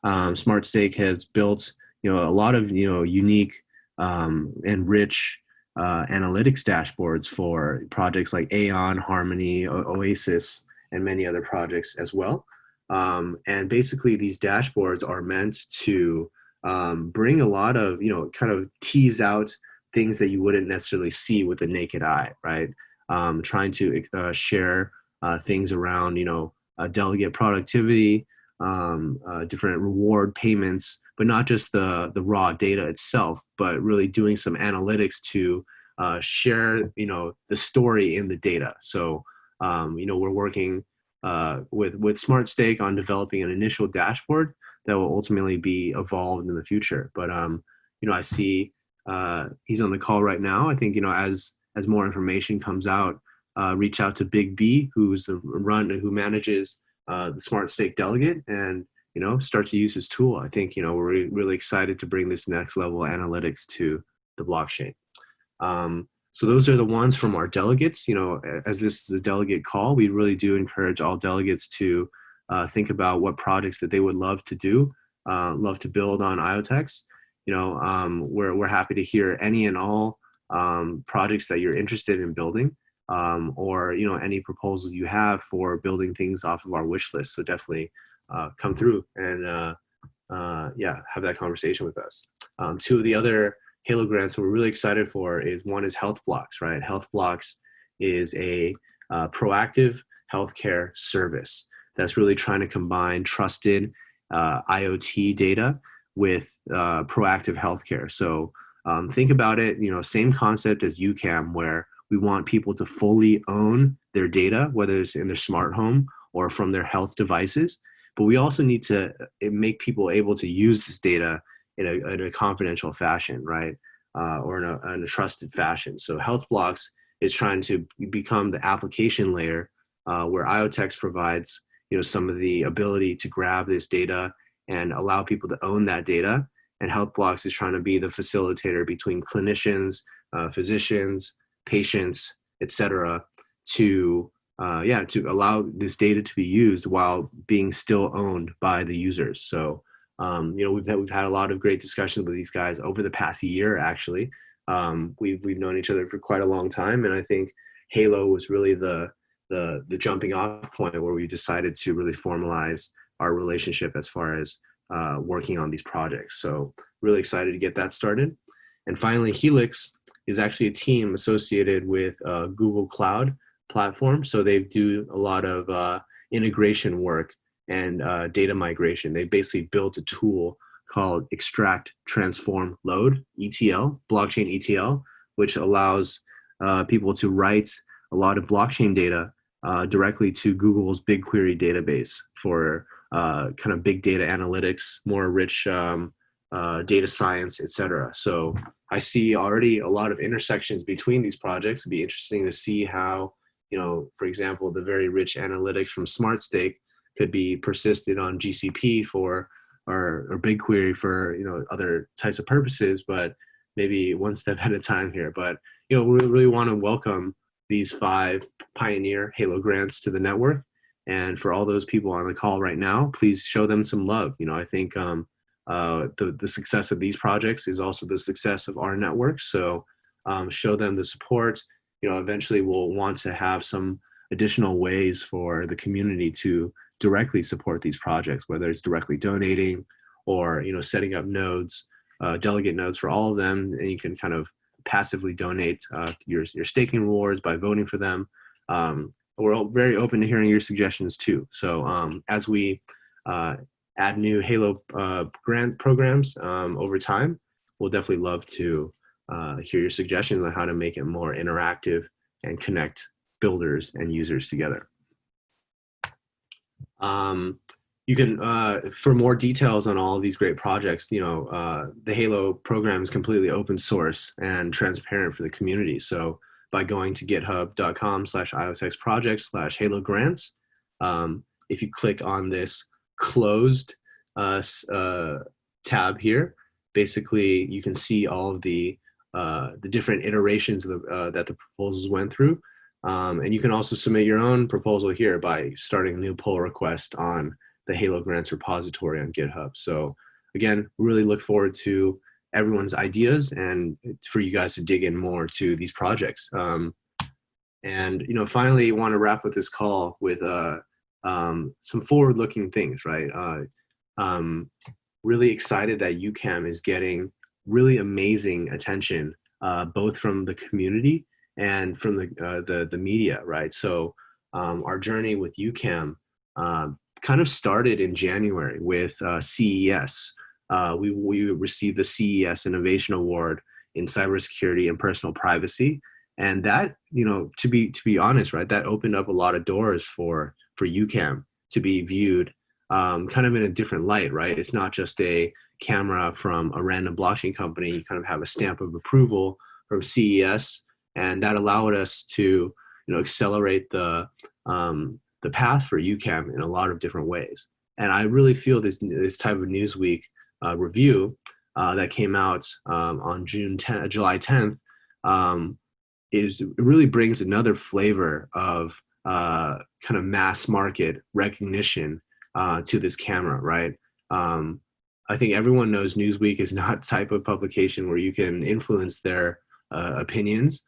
Speaker 1: SmartStake has built a lot of unique and rich analytics dashboards for projects like Aeon, Harmony, Oasis, and many other projects as well. And basically, these dashboards are meant to bring a lot of, kind of tease out things that you wouldn't necessarily see with the naked eye, right? Trying to share things around, delegate productivity, different reward payments, but not just the raw data itself, but really doing some analytics to share, the story in the data. So, we're working with SmartStake on developing an initial dashboard that will ultimately be evolved in the future. But I see he's on the call right now. I think as more information comes out, reach out to Big B, who manages the SmartStake delegate, and start to use his tool. I think we're really excited to bring this next level of analytics to the blockchain. So those are the ones from our delegates. As this is a delegate call, we really do encourage all delegates to think about what projects that they would love to do, love to build on IoTeX. We're happy to hear any and all projects that you're interested in building, or any proposals you have for building things off of our wish list. So definitely come through and have that conversation with us. Two of the other Halo grants we're really excited for is one is Health Blocks, right? Health Blocks is a proactive healthcare service that's really trying to combine trusted IoT data with proactive healthcare. So think about it, same concept as Ucam, where we want people to fully own their data, whether it's in their smart home or from their health devices. But we also need to make people able to use this data in a confidential fashion, right? Or in a trusted fashion. So Health Blocks is trying to become the application layer where IoTeX provides, some of the ability to grab this data and allow people to own that data. And Health Blocks is trying to be the facilitator between clinicians, physicians, patients, etc., to allow this data to be used while being still owned by the users. So we've had a lot of great discussions with these guys over the past year. Actually, we've known each other for quite a long time, and I think Halo was really the jumping off point where we decided to really formalize our relationship as far as working on these projects. So really excited to get that started. And finally, Helix is actually a team associated with Google Cloud platform. So they do a lot of integration work and data migration. They basically built a tool called Extract, Transform, Load, ETL, blockchain ETL, which allows people to write a lot of blockchain data directly to Google's BigQuery database for kind of big data analytics, more rich data science, etc. So I see already a lot of intersections between these projects. It'd be interesting to see how, for example, the very rich analytics from SmartStake could be persisted on GCP or BigQuery for other types of purposes, but maybe one step at a time here. But we really want to welcome these 5 pioneer Halo grants to the network, And for all those people on the call right now, please show them some love. I think the success of these projects is also the success of our network. So show them the support. Eventually we'll want to have some additional ways for the community to directly support these projects, whether it's directly donating or setting up nodes, delegate nodes for all of them, and you can kind of passively donate your staking rewards by voting for them. We're all very open to hearing your suggestions too. So as we add new Halo grant programs over time, we'll definitely love to hear your suggestions on how to make it more interactive and connect builders and users together. You can, for more details on all of these great projects, the Halo program is completely open source and transparent for the community. So by going to github.com/IoTeX project/Halo grants, if you click on this closed tab here, basically you can see all of the different iterations that the proposals went through. And you can also submit your own proposal here by starting a new pull request on the Halo Grants repository on GitHub. So again, really look forward to everyone's ideas and for you guys to dig in more to these projects. And finally, want to wrap with this call with some forward-looking things, right? Really excited that Ucam is getting really amazing attention, both from the community and from the media, right? So our journey with Ucam kind of started in January with CES. We received the CES Innovation Award in cybersecurity and personal privacy, and that, to be honest, right, that opened up a lot of doors for Ucam to be viewed kind of in a different light, right? It's not just a camera from a random blockchain company. You kind of have a stamp of approval from CES, and that allowed us to accelerate the path for Ucam in a lot of different ways. And I really feel this type of Newsweek review that came out on July 10th it really brings another flavor of kind of mass market recognition to this camera, right? I think everyone knows Newsweek is not the type of publication where you can influence their opinions.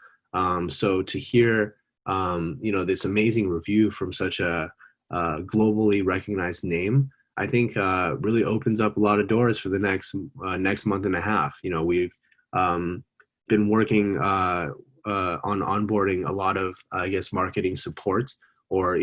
Speaker 1: So to hear this amazing review from such a globally recognized name, I think really opens up a lot of doors for the next month and a half. We've been working on onboarding a lot of, I guess, marketing support or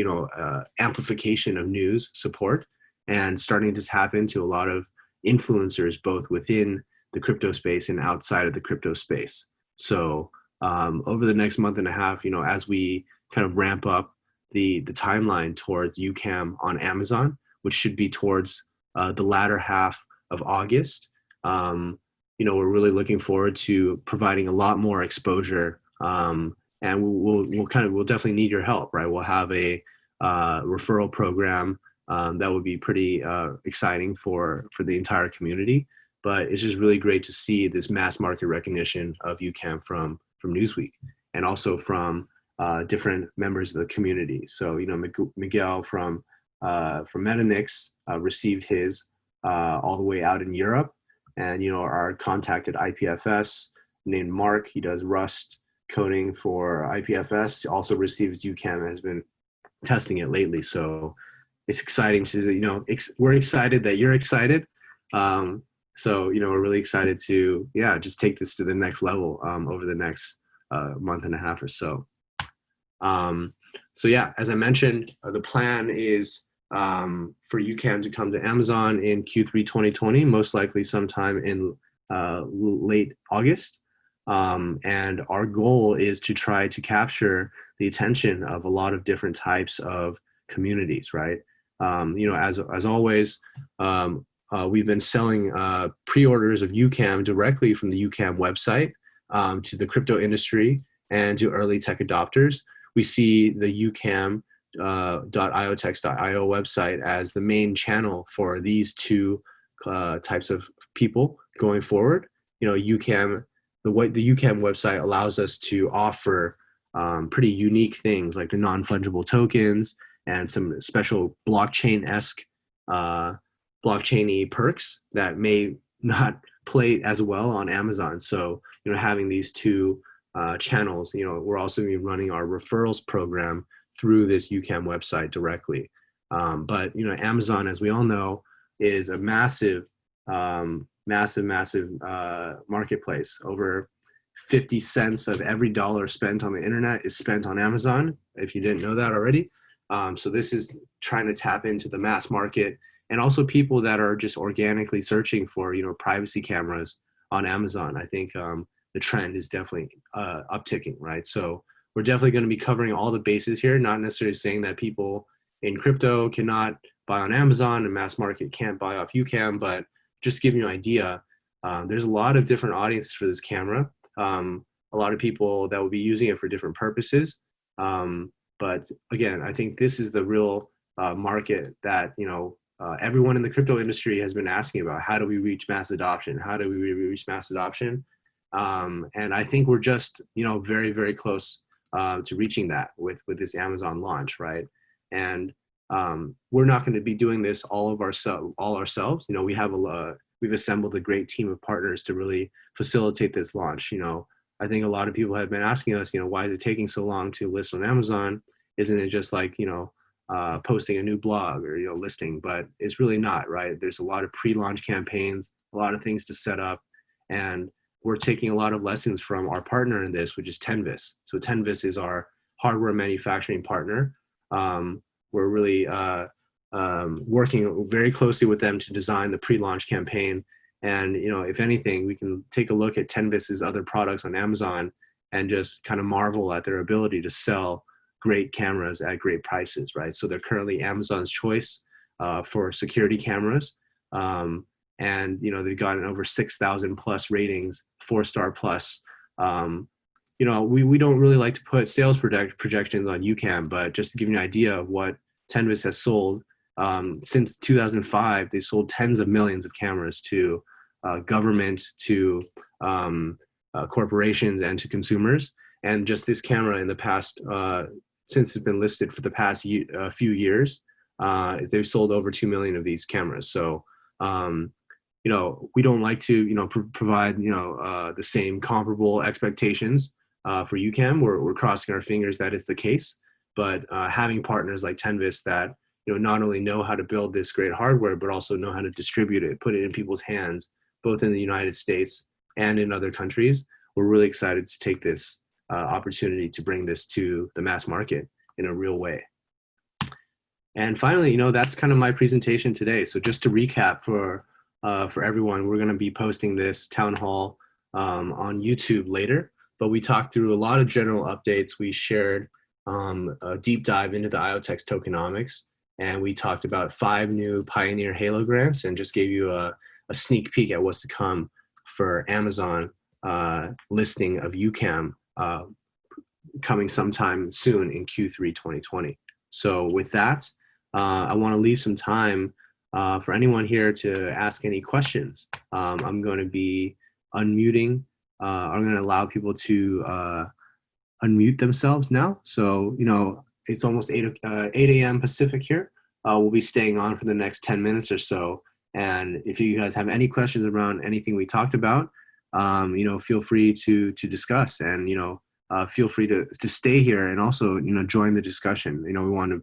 Speaker 1: amplification of news support, and starting to tap into a lot of influencers both within the crypto space and outside of the crypto space. So over the next month and a half, as we kind of ramp up the timeline towards Ucam on Amazon, which should be towards the latter half of August, we're really looking forward to providing a lot more exposure, and we'll definitely need your help, right? We'll have a referral program that would be pretty exciting for the entire community. But it's just really great to see this mass market recognition of Ucam from Newsweek, and also from different members of the community. So Miguel from Metanix received his all the way out in Europe, and our contact at IPFS named Mark, he does Rust coding for IPFS, also receives Ucam and has been testing it lately. So it's exciting to we're excited that you're excited. So we're really excited to just take this to the next level over the next month and a half or so. As I mentioned, the plan is for Ucam to come to Amazon in Q3 2020, most likely sometime in late August. And our goal is to try to capture the attention of a lot of different types of communities, right? As always, we've been selling pre-orders of Ucam directly from the Ucam website to the crypto industry and to early tech adopters. We see the Ucam .iotex.io website as the main channel for these two types of people going forward. Ucam, the Ucam website allows us to offer pretty unique things like the non-fungible tokens and some special blockchain-esque, blockchain-y perks that may not play as well on Amazon. So, having these two channels, we're also going to be running our referrals program through this Ucam website directly. But, Amazon, as we all know, is a massive marketplace. Over 50 cents of every dollar spent on the internet is spent on Amazon, if you didn't know that already. So this is trying to tap into the mass market, and also people that are just organically searching for, privacy cameras on Amazon. I think the trend is definitely upticking, right? So we're definitely going to be covering all the bases here, not necessarily saying that people in crypto cannot buy on Amazon and mass market can't buy off Ucam, but just giving you an idea, there's a lot of different audiences for this camera. A lot of people that will be using it for different purposes. But again, I think this is the real market that, everyone in the crypto industry has been asking about. How do we reach mass adoption? How do we reach mass adoption? And I think we're just, very, very close to reaching that with this Amazon launch, right? And we're not going to be doing this all ourselves. We've assembled a great team of partners to really facilitate this launch. I think a lot of people have been asking us, why is it taking so long to list on Amazon? Isn't it just like, posting a new blog or, listing? But it's really not, right? There's a lot of pre-launch campaigns, a lot of things to set up. And we're taking a lot of lessons from our partner in this, which is Tenvis. So Tenvis is our hardware manufacturing partner. We're really working very closely with them to design the pre-launch campaign. And, if anything, we can take a look at Tenvis's other products on Amazon and just kind of marvel at their ability to sell great cameras at great prices, right? So they're currently Amazon's choice for security cameras. And, they've gotten over 6,000 plus ratings, 4-star plus. We don't really like to put sales projections on Ucam, but just to give you an idea of what Tenvis has sold, since 2005, they sold tens of millions of cameras to government, to corporations, and to consumers. And just this camera in the past, since it's been listed for the past few years, they've sold over 2 million of these cameras. So, we don't like to, provide, the same comparable expectations for Ucam. We're crossing our fingers that it's the case. But having partners like Tenvis that, not only know how to build this great hardware, but also know how to distribute it, put it in people's hands, both in the United States and in other countries, we're really excited to take this opportunity to bring this to the mass market in a real way. And finally, that's kind of my presentation today. So just to recap for everyone, we're going to be posting this town hall on YouTube later, but we talked through a lot of general updates. We shared a deep dive into the IoTeX tokenomics, and we talked about 5 new Pioneer Halo grants and just gave you a sneak peek at what's to come for Amazon listing of Ucam coming sometime soon in Q3 2020. So with that, I want to leave some time for anyone here to ask any questions. I'm going to be unmuting. I'm going to allow people to unmute themselves now. So, it's almost 8 a.m. Pacific here. We'll be staying on for the next 10 minutes or so. And if you guys have any questions around anything we talked about, feel free to discuss, and, feel free to stay here and also, join the discussion. We want to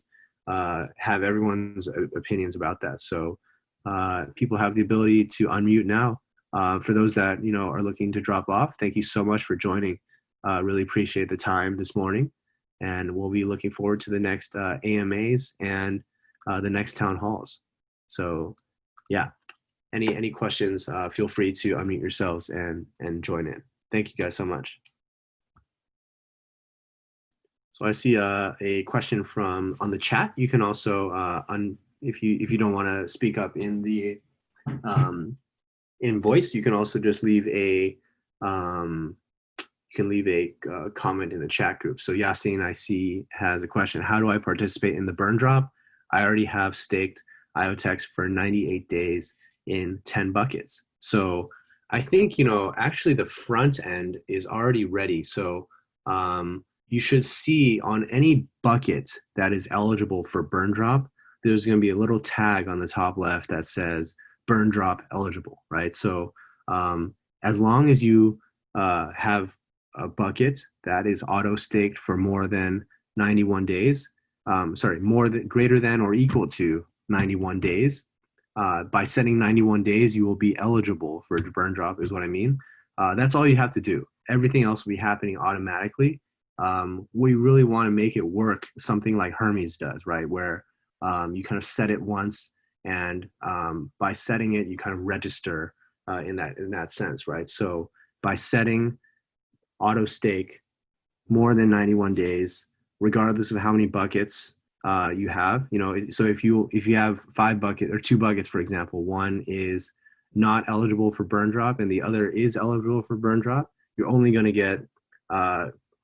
Speaker 1: have everyone's opinions about that. So people have the ability to unmute now. For those that, are looking to drop off, thank you so much for joining. Really appreciate the time this morning, and we'll be looking forward to the next AMAs and the next town halls. So yeah, any questions, feel free to unmute yourselves and join in. Thank you guys so much. So I see a question from on the chat. You can also, if you don't want to speak up in the in voice, you can also just leave a comment in the chat group. So Yasin, I see, has a question. How do I participate in the burn drop? I already have staked IoTeX for 98 days in 10 buckets. So I think, actually the front end is already ready. So you should see on any bucket that is eligible for burn drop, there's going to be a little tag on the top left that says burn drop eligible, right? So as long as you have a bucket that is auto staked for more than 91 days, greater than or equal to 91 days, by setting 91 days, you will be eligible for a burn drop, is what I mean. That's all you have to do. Everything else will be happening automatically. We really want to make it work something like Hermes does, right? Where you kind of set it once, and by setting it, you kind of register in that sense, right? So by setting auto stake more than 91 days, regardless of how many buckets you have, so if you have 5 buckets or 2 buckets, for example, one is not eligible for burn drop and the other is eligible for burn drop, you're only going to get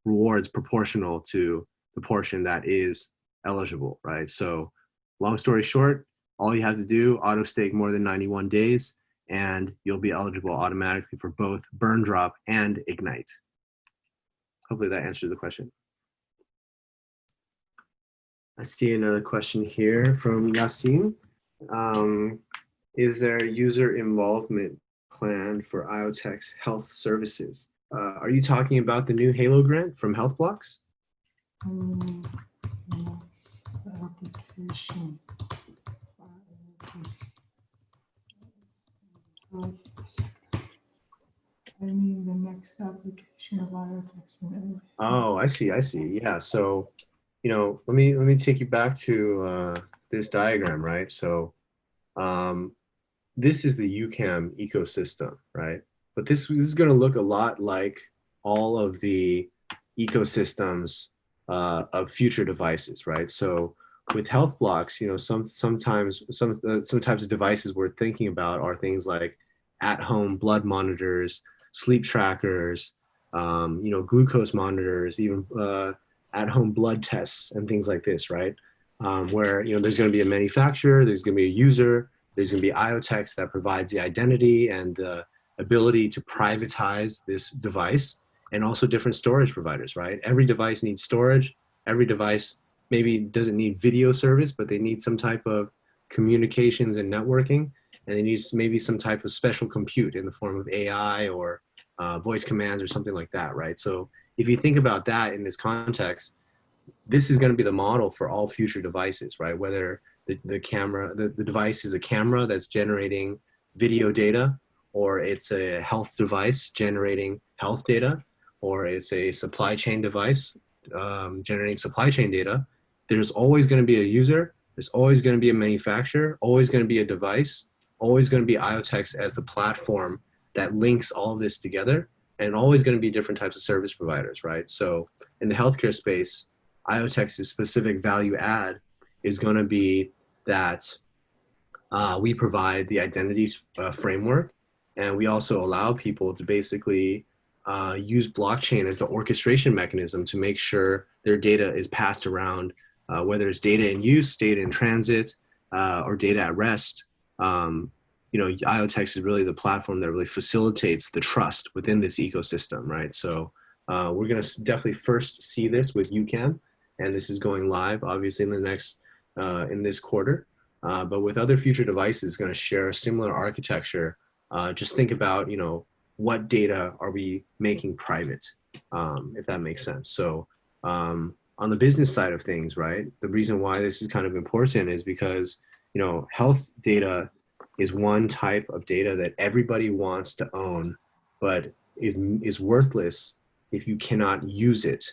Speaker 1: rewards proportional to the portion that is eligible, right? So long story short, all you have to do, auto stake more than 91 days, and you'll be eligible automatically for both burn drop and ignite. Hopefully that answers the question. I see another question here from Yasin. Is there user involvement plan for IoTeX health services? Are you talking about the new Halo grant from HealthBlocks?
Speaker 2: Application. I mean the next application of IoTeX.
Speaker 1: Oh, I see. Yeah. So, let me take you back to this diagram, right? So, this is the Ucam ecosystem, right? But this is going to look a lot like all of the ecosystems of future devices, right? So with health blocks, sometimes some types of devices we're thinking about are things like at-home blood monitors, sleep trackers, glucose monitors, even at-home blood tests and things like this, right? Where there's going to be a manufacturer, there's going to be a user, there's going to be IoTeX that provides the identity and the ability to privatize this device, and also different storage providers, right? Every device needs storage. Every device maybe doesn't need video service, but they need some type of communications and networking, and they need maybe some type of special compute in the form of AI or voice commands or something like that, right? So if you think about that in this context, this is going to be the model for all future devices, right? Whether the device is a camera that's generating video data, or it's a health device generating health data, or it's a supply chain device generating supply chain data. There's always going to be a user, there's always going to be a manufacturer, always going to be a device, always going to be IoTeX as the platform that links all of this together, and always going to be different types of service providers, right? So in the healthcare space, IoTex's specific value add is going to be that we provide the identities framework, and we also allow people to basically use blockchain as the orchestration mechanism to make sure their data is passed around, whether it's data in use, data in transit, or data at rest. IoTeX is really the platform that really facilitates the trust within this ecosystem, right? So we're going to definitely first see this with Ucam, and this is going live, obviously, in this quarter. But with other future devices going to share a similar architecture, just think about, what data are we making private, if that makes sense. So on the business side of things, right, the reason why this is kind of important is because, health data is one type of data that everybody wants to own, but is worthless if you cannot use it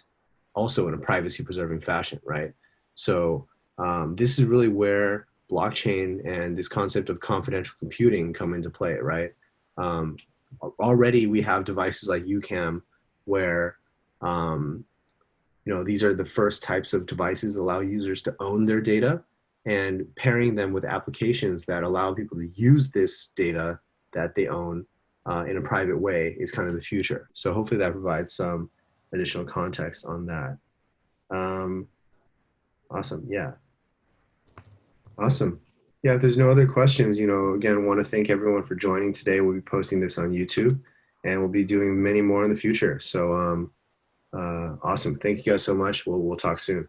Speaker 1: also in a privacy preserving fashion, right? So this is really where blockchain and this concept of confidential computing come into play, right? Already we have devices like Ucam where, these are the first types of devices that allow users to own their data, and pairing them with applications that allow people to use this data that they own in a private way is kind of the future. So hopefully that provides some additional context on that. Awesome. Yeah. Awesome. Yeah, if there's no other questions, again, I want to thank everyone for joining today. We'll be posting this on YouTube, and we'll be doing many more in the future. So Awesome. Thank you guys so much. We'll talk soon.